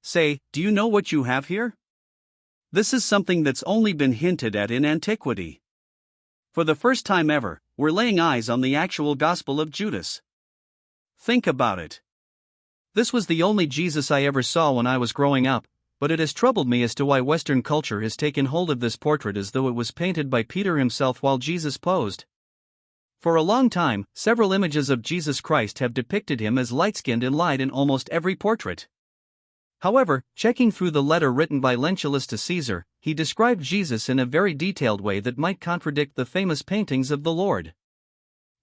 Say, do you know what you have here? This is something that's only been hinted at in antiquity. For the first time ever, we're laying eyes on the actual Gospel of Judas. Think about it. This was the only Jesus I ever saw when I was growing up, but it has troubled me as to why Western culture has taken hold of this portrait as though it was painted by Peter himself while Jesus posed. For a long time, several images of Jesus Christ have depicted him as light-skinned and light in almost every portrait. However, checking through the letter written by Lentulus to Caesar, he described Jesus in a very detailed way that might contradict the famous paintings of the Lord.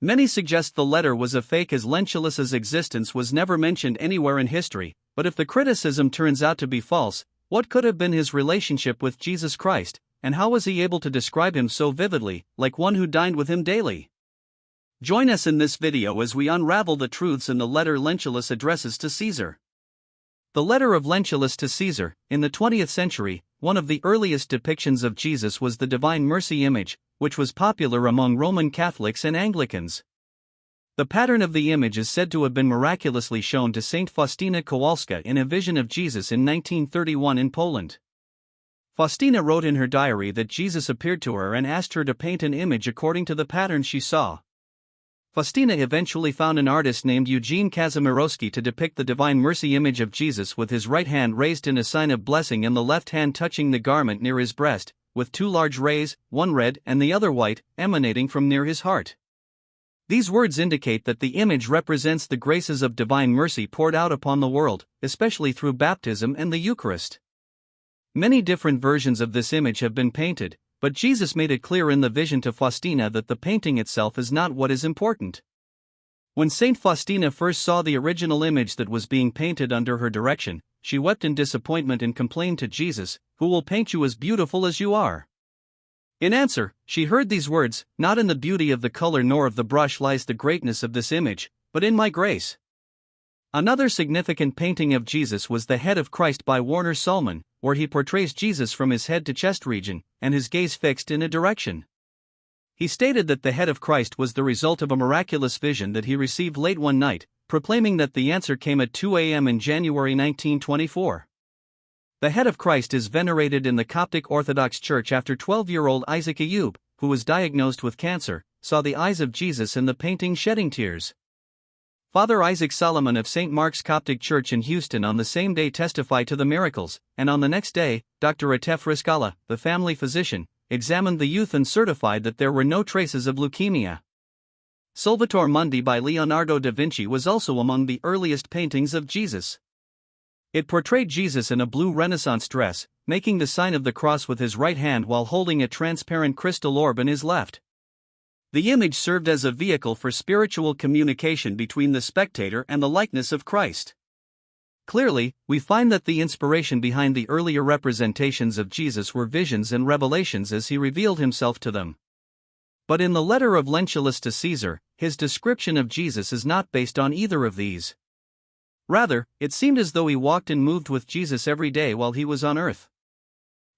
Many suggest the letter was a fake as Lentulus's existence was never mentioned anywhere in history, but if the criticism turns out to be false, what could have been his relationship with Jesus Christ, and how was he able to describe him so vividly, like one who dined with him daily? Join us in this video as we unravel the truths in the letter Lentulus addresses to Caesar. The Letter of Lentulus to Caesar. In the 20th century, one of the earliest depictions of Jesus was the Divine Mercy image, which was popular among Roman Catholics and Anglicans. The pattern of the image is said to have been miraculously shown to Saint Faustina Kowalska in a vision of Jesus in 1931 in Poland. Faustina wrote in her diary that Jesus appeared to her and asked her to paint an image according to the pattern she saw. Faustina eventually found an artist named Eugene Kazimierowski to depict the Divine Mercy image of Jesus with his right hand raised in a sign of blessing and the left hand touching the garment near his breast, with two large rays, one red and the other white, emanating from near his heart. These words indicate that the image represents the graces of divine mercy poured out upon the world, especially through baptism and the Eucharist. Many different versions of this image have been painted, but Jesus made it clear in the vision to Faustina that the painting itself is not what is important. When Saint Faustina first saw the original image that was being painted under her direction, she wept in disappointment and complained to Jesus, "Who will paint you as beautiful as you are?" In answer, she heard these words, "Not in the beauty of the color nor of the brush lies the greatness of this image, but in my grace." Another significant painting of Jesus was The Head of Christ by Warner Sulman, where he portrays Jesus from his head to chest region, and his gaze fixed in a direction. He stated that the head of Christ was the result of a miraculous vision that he received late one night, proclaiming that the answer came at 2 a.m. in January 1924. The head of Christ is venerated in the Coptic Orthodox Church after 12-year-old Isaac Ayub, who was diagnosed with cancer, saw the eyes of Jesus in the painting shedding tears. Father Isaac Solomon of St. Mark's Coptic Church in Houston on the same day testified to the miracles, and on the next day, Dr. Atef Riscala, the family physician, examined the youth and certified that there were no traces of leukemia. Solvitor Mundi by Leonardo da Vinci was also among the earliest paintings of Jesus. It portrayed Jesus in a blue Renaissance dress, making the sign of the cross with his right hand while holding a transparent crystal orb in his left. The image served as a vehicle for spiritual communication between the spectator and the likeness of Christ. Clearly, we find that the inspiration behind the earlier representations of Jesus were visions and revelations as he revealed himself to them. But in the letter of Lentulus to Caesar, his description of Jesus is not based on either of these. Rather, it seemed as though he walked and moved with Jesus every day while he was on earth.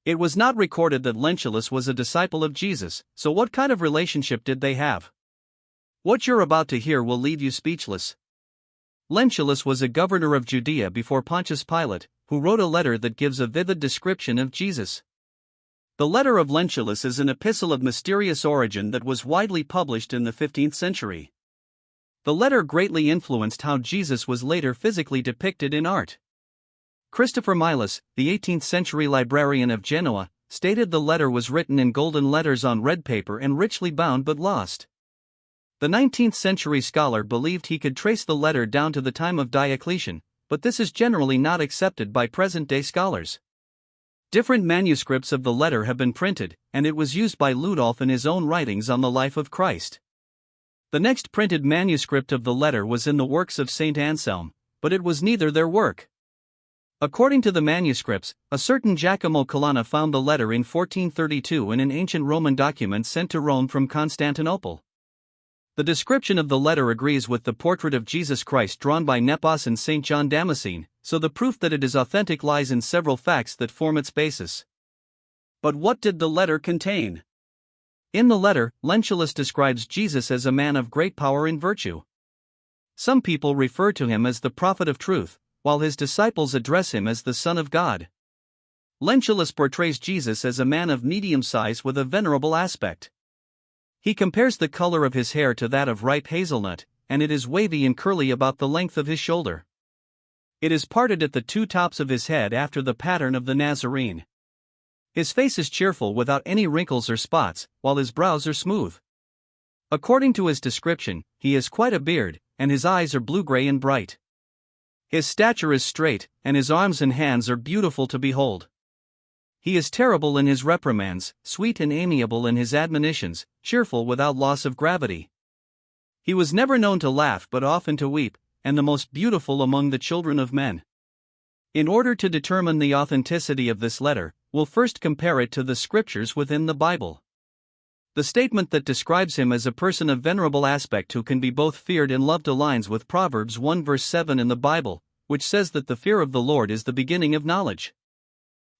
It was not recorded that Lentulus was a disciple of Jesus, so what kind of relationship did they have? What you're about to hear will leave you speechless. Lentulus was a governor of Judea before Pontius Pilate, who wrote a letter that gives a vivid description of Jesus. The Letter of Lentulus is an epistle of mysterious origin that was widely published in the 15th century. The letter greatly influenced how Jesus was later physically depicted in art. Christopher Milas, the 18th century librarian of Genoa, stated the letter was written in golden letters on red paper and richly bound but lost. The 19th century scholar believed he could trace the letter down to the time of Diocletian, but this is generally not accepted by present-day scholars. Different manuscripts of the letter have been printed, and it was used by Ludolf in his own writings on the life of Christ. The next printed manuscript of the letter was in the works of Saint Anselm, but it was neither their work. According to the manuscripts, a certain Giacomo Colonna found the letter in 1432 in an ancient Roman document sent to Rome from Constantinople. The description of the letter agrees with the portrait of Jesus Christ drawn by Nepos and St. John Damascene, so the proof that it is authentic lies in several facts that form its basis. But what did the letter contain? In the letter, Lentulus describes Jesus as a man of great power and virtue. Some people refer to him as the prophet of truth, while his disciples address him as the Son of God. Lentulus portrays Jesus as a man of medium size with a venerable aspect. He compares the color of his hair to that of ripe hazelnut, and it is wavy and curly about the length of his shoulder. It is parted at the two tops of his head after the pattern of the Nazarene. His face is cheerful without any wrinkles or spots, while his brows are smooth. According to his description, he has quite a beard, and his eyes are blue-gray and bright. His stature is straight, and his arms and hands are beautiful to behold. He is terrible in his reprimands, sweet and amiable in his admonitions, cheerful without loss of gravity. He was never known to laugh but often to weep, and the most beautiful among the children of men. In order to determine the authenticity of this letter, we'll first compare it to the scriptures within the Bible. The statement that describes him as a person of venerable aspect who can be both feared and loved aligns with Proverbs 1 verse 7 in the Bible, which says that the fear of the Lord is the beginning of knowledge.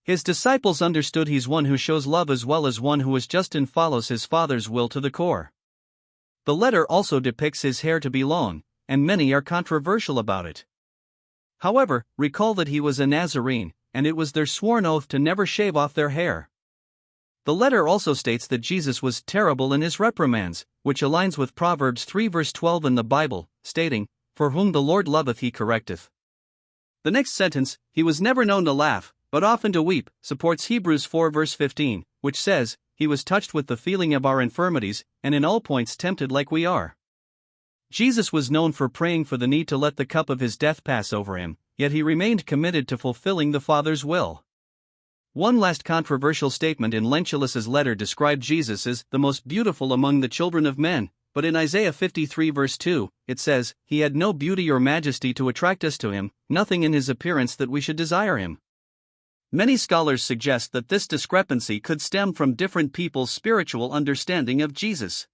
His disciples understood he's one who shows love as well as one who is just and follows his Father's will to the core. The letter also depicts his hair to be long, and many are controversial about it. However, recall that he was a Nazarene, and it was their sworn oath to never shave off their hair. The letter also states that Jesus was terrible in his reprimands, which aligns with Proverbs 3 verse 12 in the Bible, stating, "For whom the Lord loveth he correcteth." The next sentence, "He was never known to laugh, but often to weep," supports Hebrews 4 verse 15, which says, "He was touched with the feeling of our infirmities, and in all points tempted like we are." Jesus was known for praying for the need to let the cup of his death pass over him, yet he remained committed to fulfilling the Father's will. One last controversial statement in Lentulus's letter described Jesus as the most beautiful among the children of men, but in Isaiah 53 verse 2, it says, "He had no beauty or majesty to attract us to him, nothing in his appearance that we should desire him." Many scholars suggest that this discrepancy could stem from different people's spiritual understanding of Jesus.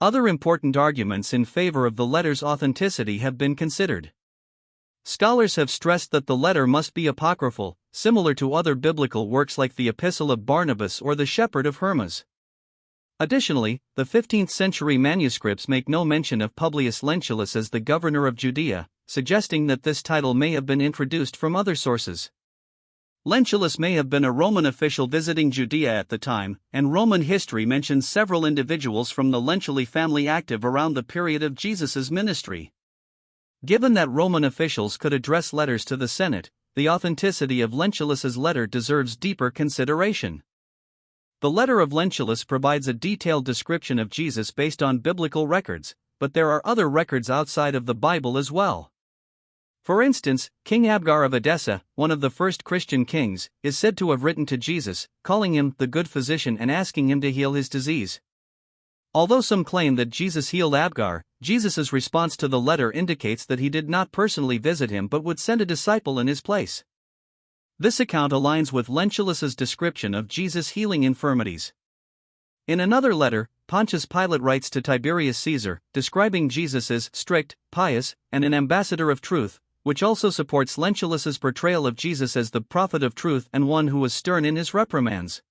Other important arguments in favor of the letter's authenticity have been considered. Scholars have stressed that the letter must be apocryphal, similar to other biblical works like the Epistle of Barnabas or the Shepherd of Hermas. Additionally, the 15th century manuscripts make no mention of Publius Lentulus as the governor of Judea, suggesting that this title may have been introduced from other sources. Lentulus may have been a Roman official visiting Judea at the time, and Roman history mentions several individuals from the Lentuli family active around the period of Jesus' ministry. Given that Roman officials could address letters to the Senate, the authenticity of Lentulus's letter deserves deeper consideration. The Letter of Lentulus provides a detailed description of Jesus based on biblical records, but there are other records outside of the Bible as well. For instance, King Abgar of Edessa, one of the first Christian kings, is said to have written to Jesus, calling him the good physician and asking him to heal his disease. Although some claim that Jesus healed Abgar, Jesus' response to the letter indicates that he did not personally visit him but would send a disciple in his place. This account aligns with Lentulus's description of Jesus healing infirmities. In another letter, Pontius Pilate writes to Tiberius Caesar, describing Jesus as strict, pious, and an ambassador of truth, which also supports Lentulus's portrayal of Jesus as the prophet of truth and one who was stern in his reprimands.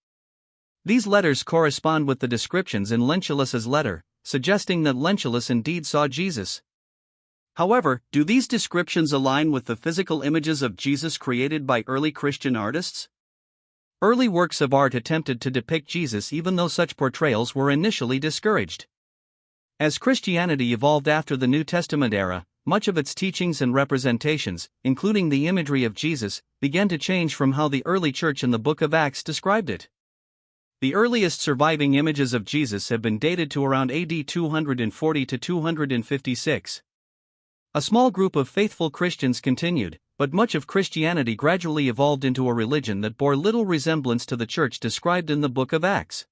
These letters correspond with the descriptions in Lentulus's letter, suggesting that Lentulus indeed saw Jesus. However, do these descriptions align with the physical images of Jesus created by early Christian artists? Early works of art attempted to depict Jesus even though such portrayals were initially discouraged. As Christianity evolved after the New Testament era, much of its teachings and representations, including the imagery of Jesus, began to change from how the early church in the book of Acts described it. The earliest surviving images of Jesus have been dated to around AD 240 to 256. A small group of faithful Christians continued, but much of Christianity gradually evolved into a religion that bore little resemblance to the church described in the book of Acts.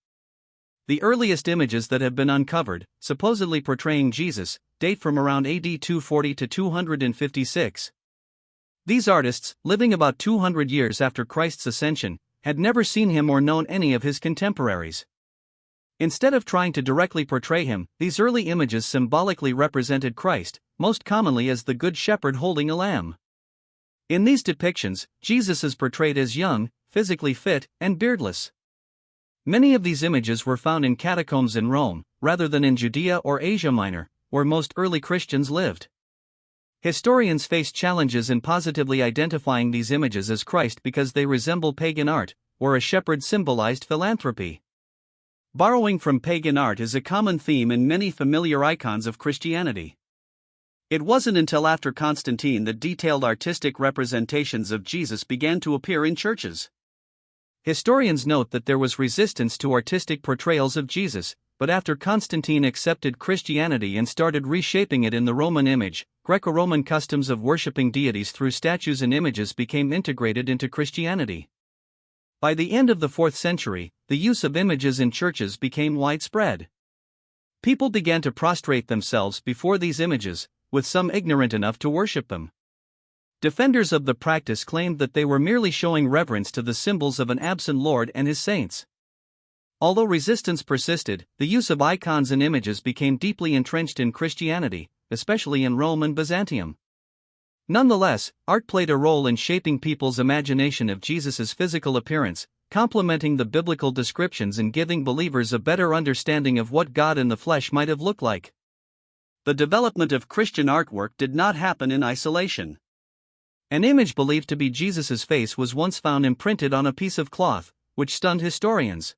The earliest images that have been uncovered, supposedly portraying Jesus, date from around AD 240 to 256. These artists, living about 200 years after Christ's ascension, had never seen him or known any of his contemporaries. Instead of trying to directly portray him, these early images symbolically represented Christ, most commonly as the Good Shepherd holding a lamb. In these depictions, Jesus is portrayed as young, physically fit, and beardless. Many of these images were found in catacombs in Rome, rather than in Judea or Asia Minor, where most early Christians lived. Historians face challenges in positively identifying these images as Christ because they resemble pagan art, where a shepherd symbolized philanthropy. Borrowing from pagan art is a common theme in many familiar icons of Christianity. It wasn't until after Constantine that detailed artistic representations of Jesus began to appear in churches. Historians note that there was resistance to artistic portrayals of Jesus, but after Constantine accepted Christianity and started reshaping it in the Roman image, Greco-Roman customs of worshipping deities through statues and images became integrated into Christianity. By the end of the 4th century, the use of images in churches became widespread. People began to prostrate themselves before these images, with some ignorant enough to worship them. Defenders of the practice claimed that they were merely showing reverence to the symbols of an absent Lord and his saints. Although resistance persisted, the use of icons and images became deeply entrenched in Christianity, especially in Rome and Byzantium. Nonetheless, art played a role in shaping people's imagination of Jesus' physical appearance, complementing the biblical descriptions and giving believers a better understanding of what God in the flesh might have looked like. The development of Christian artwork did not happen in isolation. An image believed to be Jesus' face was once found imprinted on a piece of cloth, which stunned historians.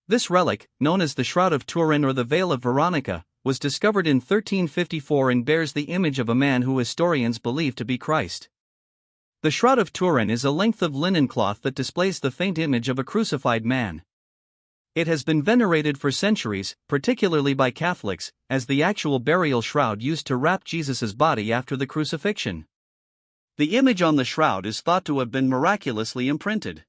This relic, known as the Shroud of Turin or the Veil of Veronica, was discovered in 1354 and bears the image of a man who historians believe to be Christ. The Shroud of Turin is a length of linen cloth that displays the faint image of a crucified man. It has been venerated for centuries, particularly by Catholics, as the actual burial shroud used to wrap Jesus' body after the crucifixion. The image on the shroud is thought to have been miraculously imprinted.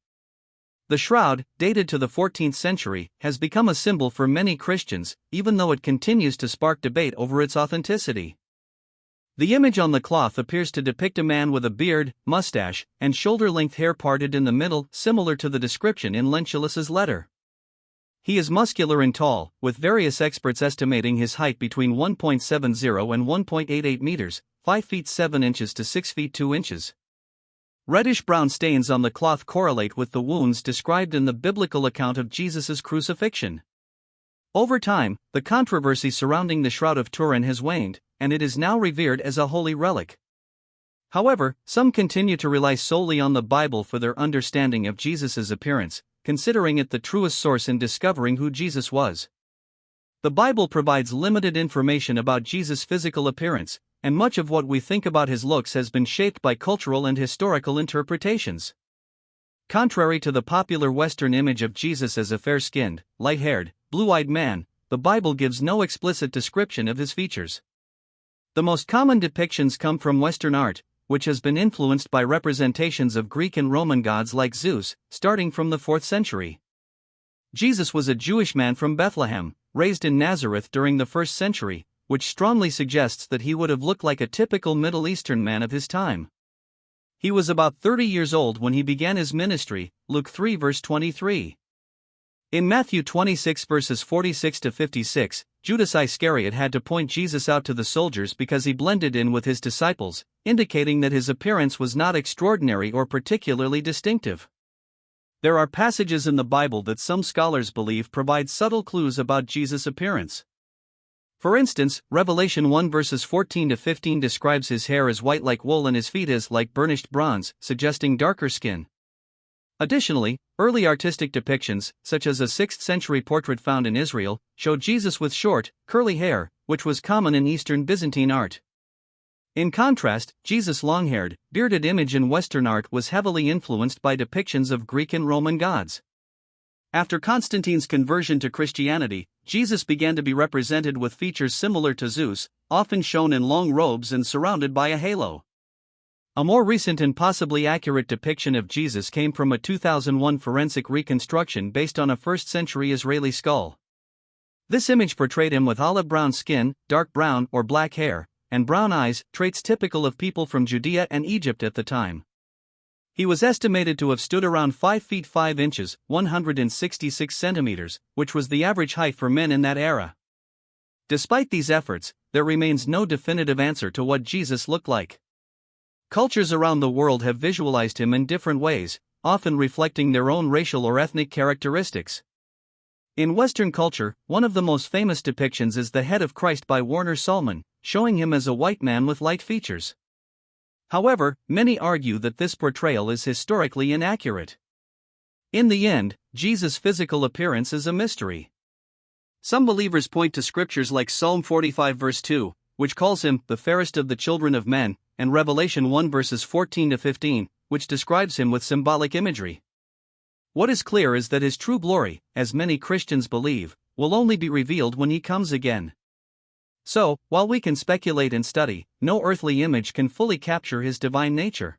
The shroud, dated to the 14th century, has become a symbol for many Christians, even though it continues to spark debate over its authenticity. The image on the cloth appears to depict a man with a beard, mustache, and shoulder-length hair parted in the middle, similar to the description in Lentulus' letter. He is muscular and tall, with various experts estimating his height between 1.70 and 1.88 meters, 5 feet 7 inches to 6 feet 2 inches. Reddish-brown stains on the cloth correlate with the wounds described in the biblical account of Jesus' crucifixion. Over time, the controversy surrounding the Shroud of Turin has waned, and it is now revered as a holy relic. However, some continue to rely solely on the Bible for their understanding of Jesus' appearance, considering it the truest source in discovering who Jesus was. The Bible provides limited information about Jesus' physical appearance, and much of what we think about his looks has been shaped by cultural and historical interpretations. Contrary to the popular Western image of Jesus as a fair-skinned, light-haired, blue-eyed man, the Bible gives no explicit description of his features. The most common depictions come from Western art, which has been influenced by representations of Greek and Roman gods like Zeus, starting from the 4th century. Jesus was a Jewish man from Bethlehem, raised in Nazareth during the 1st century, which strongly suggests that he would have looked like a typical Middle Eastern man of his time. He was about 30 years old when he began his ministry, Luke 3 verse 23. In Matthew 26 verses 46 to 56, Judas Iscariot had to point Jesus out to the soldiers because he blended in with his disciples, indicating that his appearance was not extraordinary or particularly distinctive. There are passages in the Bible that some scholars believe provide subtle clues about Jesus' appearance. For instance, Revelation 1 verses 14 to 15 describes his hair as white like wool and his feet as like burnished bronze, suggesting darker skin. Additionally, early artistic depictions, such as a 6th century portrait found in Israel, show Jesus with short, curly hair, which was common in Eastern Byzantine art. In contrast, Jesus' long-haired, bearded image in Western art was heavily influenced by depictions of Greek and Roman gods. After Constantine's conversion to Christianity, Jesus began to be represented with features similar to Zeus, often shown in long robes and surrounded by a halo. A more recent and possibly accurate depiction of Jesus came from a 2001 forensic reconstruction based on a 1st century Israeli skull. This image portrayed him with olive brown skin, dark brown or black hair, and brown eyes, traits typical of people from Judea and Egypt at the time. He was estimated to have stood around 5 feet 5 inches, 166 centimeters, which was the average height for men in that era. Despite these efforts, there remains no definitive answer to what Jesus looked like. Cultures around the world have visualized him in different ways, often reflecting their own racial or ethnic characteristics. In Western culture, one of the most famous depictions is the Head of Christ by Warner Sallman, showing him as a white man with light features. However, many argue that this portrayal is historically inaccurate. In the end, Jesus' physical appearance is a mystery. Some believers point to scriptures like Psalm 45 verse 2, which calls him the fairest of the children of men, and Revelation 1 verses 14 to 15, which describes him with symbolic imagery. What is clear is that his true glory, as many Christians believe, will only be revealed when he comes again. So, while we can speculate and study, no earthly image can fully capture his divine nature.